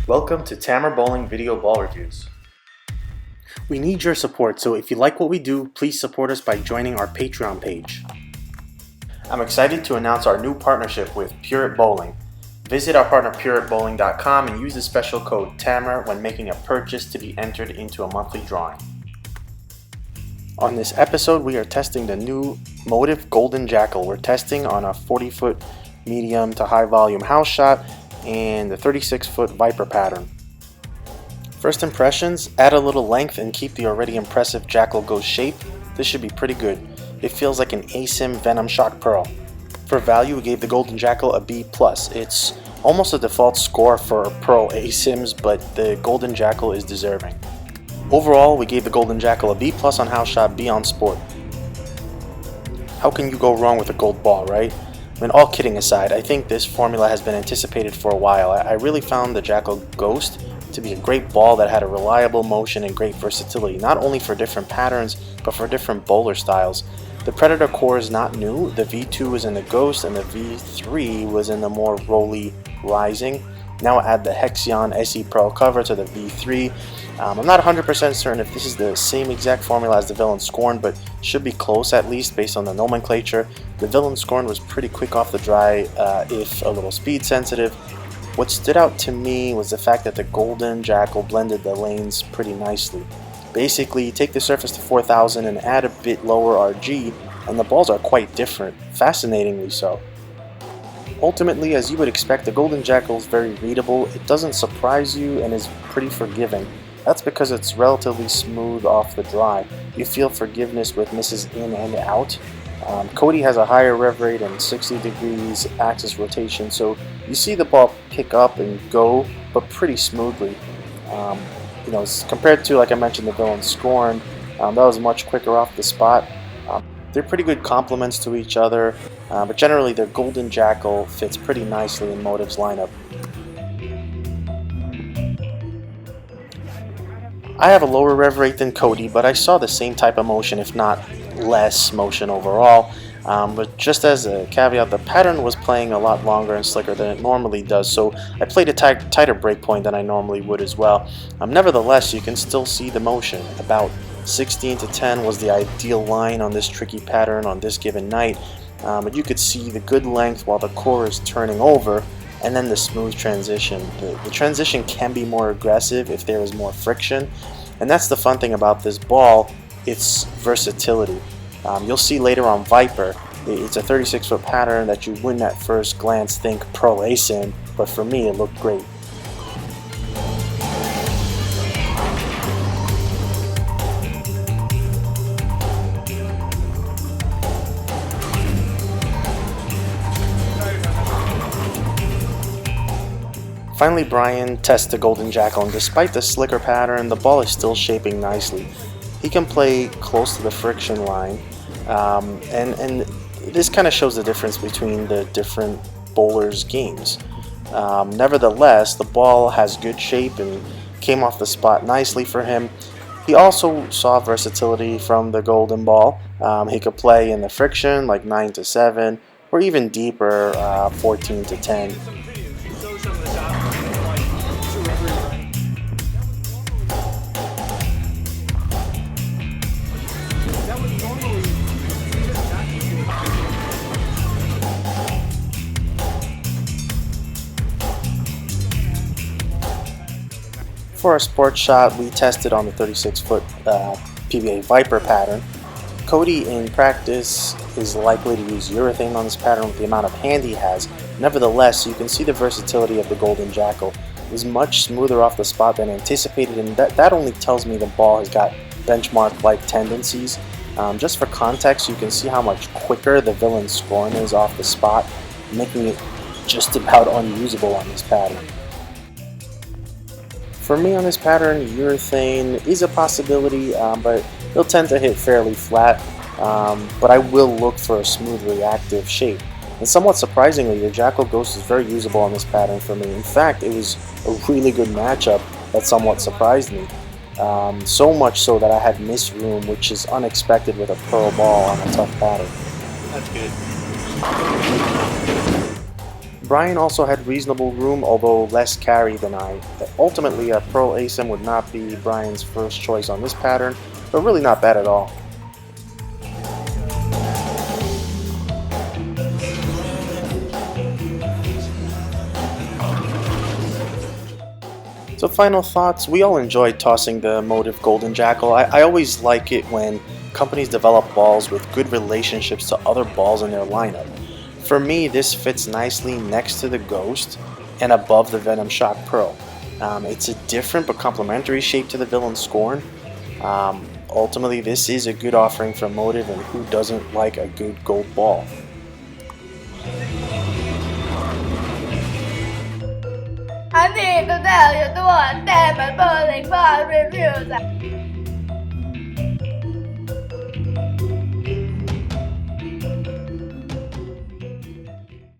Welcome to Tamer Bowling Video Ball Reviews. We need your support, so if you like what we do, please support us by joining our Patreon page. I'm excited to announce our new partnership with Pure Bowling. Visit our partner pureatbowling.com and use the special code TAMER when making a purchase to be entered into a monthly drawing. On this episode, we are testing the new Motiv Golden Jackal. We're testing on a 40-foot medium to high volume house shot and the 36-foot Viper pattern. First impressions, add a little length and keep the already impressive Jackal Ghost shape. This should be pretty good. It feels like an ASIM Venom Shock Pearl. For value, we gave the Golden Jackal a B+. It's almost a default score for Pearl ASIMs, but the Golden Jackal is deserving. Overall, we gave the Golden Jackal a B+ on house shot, B on sport. How can you go wrong with a gold ball, right? I mean, all kidding aside, I think this formula has been anticipated for a while. I really found the Jackal Ghost to be a great ball that had a reliable motion and great versatility, not only for different patterns, but for different bowler styles. The Predator core is not new. The V2 was in the Ghost and the V3 was in the more rolly Rising. Now add the Hexion SE Pearl cover to the V3. I'm not 100% certain if this is the same exact formula as the Villain Scorn, but should be close at least based on the nomenclature. The Villain Scorn was pretty quick off the dry, if a little speed sensitive. What stood out to me was the fact that the Golden Jackal blended the lanes pretty nicely. Basically, take the surface to 4000 and add a bit lower RG, and the balls are quite different, fascinatingly so. Ultimately, as you would expect, the Golden Jackal is very readable. It doesn't surprise you and is pretty forgiving. That's because it's relatively smooth off the dry. You feel forgiveness with misses in and out. Cody has a higher rev rate and 60 degrees axis rotation, so you see the ball pick up and go, but pretty smoothly. Compared to, like I mentioned, the Villain Scorn, that was much quicker off the spot. They're pretty good complements to each other, but generally the Golden Jackal fits pretty nicely in Motiv's lineup. I have a lower rev rate than Cody, but I saw the same type of motion, if not less motion overall. But just as a caveat, the pattern was playing a lot longer and slicker than it normally does, so I played a tighter breakpoint than I normally would as well. Nevertheless, you can still see the motion. About 16 to 10 was the ideal line on this tricky pattern on this given night, but you could see the good length while the core is turning over, and then the smooth transition. The transition can be more aggressive if there is more friction, and that's the fun thing about this ball, its versatility. You'll see later on Viper, it's a 36-foot pattern that you wouldn't at first glance think Pearl ASIM, but for me it looked great. Finally, Bryan tests the Golden Jackal, and despite the slicker pattern, the ball is still shaping nicely. He can play close to the friction line, and this kind of shows the difference between the different bowlers' games. Nevertheless, the ball has good shape and came off the spot nicely for him. He also saw versatility from the Golden Ball. He could play in the friction, like 9 to 7, or even deeper, 14 to 10. For our sports shot, we tested on the 36-foot PBA Viper pattern. Cody in practice is likely to use urethane on this pattern with the amount of hand he has. Nevertheless, you can see the versatility of the Golden Jackal. It is much smoother off the spot than anticipated, and that only tells me the ball has got benchmark-like tendencies. Just for context, you can see how much quicker the Villain Scorn is off the spot, making it just about unusable on this pattern. For me on this pattern, urethane is a possibility, but it'll tend to hit fairly flat, but I will look for a smooth reactive shape. And somewhat surprisingly, the Jackal Ghost is very usable on this pattern for me. In fact, it was a really good matchup that somewhat surprised me. So much so that I had miss room, which is unexpected with a pearl ball on a tough pattern. That's good. Bryan also had reasonable room, although less carry than I. Ultimately, a Pearl ASIM would not be Bryan's first choice on this pattern, but really not bad at all. So final thoughts, we all enjoyed tossing the Motiv Golden Jackal. I always like it when companies develop balls with good relationships to other balls in their lineup. For me, this fits nicely next to the Ghost and above the Venom Shock Pearl. It's a different but complementary shape to the Villain Scorn. Ultimately, this is a good offering from Motiv, and who doesn't like a good gold ball? I need to tell you the one Tamer Elbaga reviews.